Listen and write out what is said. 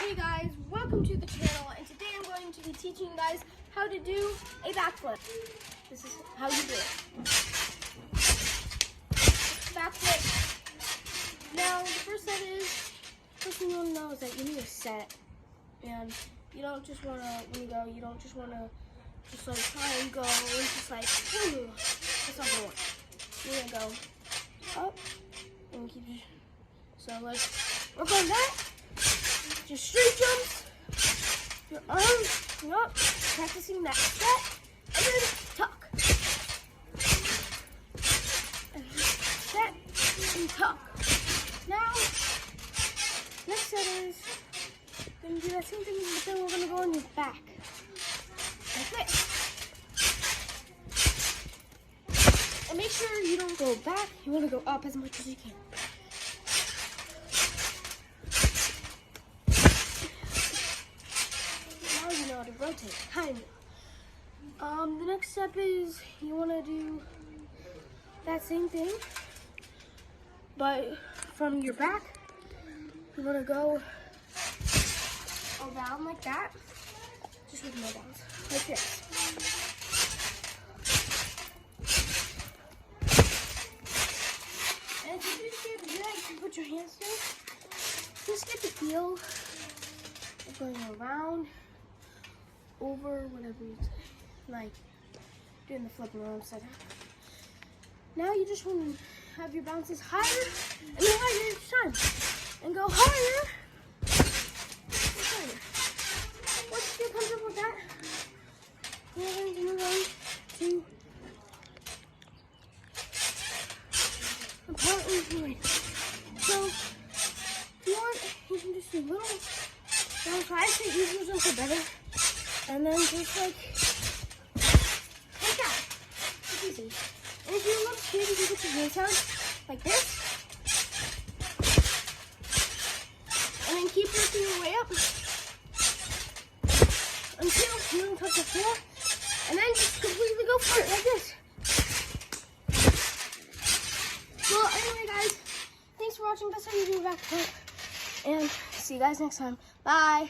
Hey guys, welcome to the channel, and today I'm going to be teaching you guys how to do a backflip. This is how you do it. Backflip. Now, the first thing you want to know is that you need a set. And you don't just want to, when you go, you don't just want to just like try and go and just like, ooh, that's not going to work. You're going to go up and keep your, so let's work on that. Just straight jumps, your arms up, practicing that set, and then tuck. And set and tuck. Now, next set is, you're going to do that same thing, but then we're going to go on your back. Like this. And make sure you don't go back, you want to go up as much as you can. To rotate, kind of. The next step is you want to do that same thing, but from your back, you want to go around like that, just with no bounce, like this. And if you just get to do that, you can put your hands there. Just get the feel of going around, over, whatever you say, like doing the flip around upside down. Now you just want to have your bounces higher and then higher each time, and go higher and higher. Once you feel comfortable with that, we're going to move on to the part we're doing. So if you want, you can just do little bounce. I say easier is also better. And then just like that. It's easy. And if you're a little scared, you can put your hands down like this. And then keep working your way up until you don't touch the floor. And then just completely go for it like this. Well, anyway, guys, thanks for watching. That's how you do a backflip. And see you guys next time. Bye.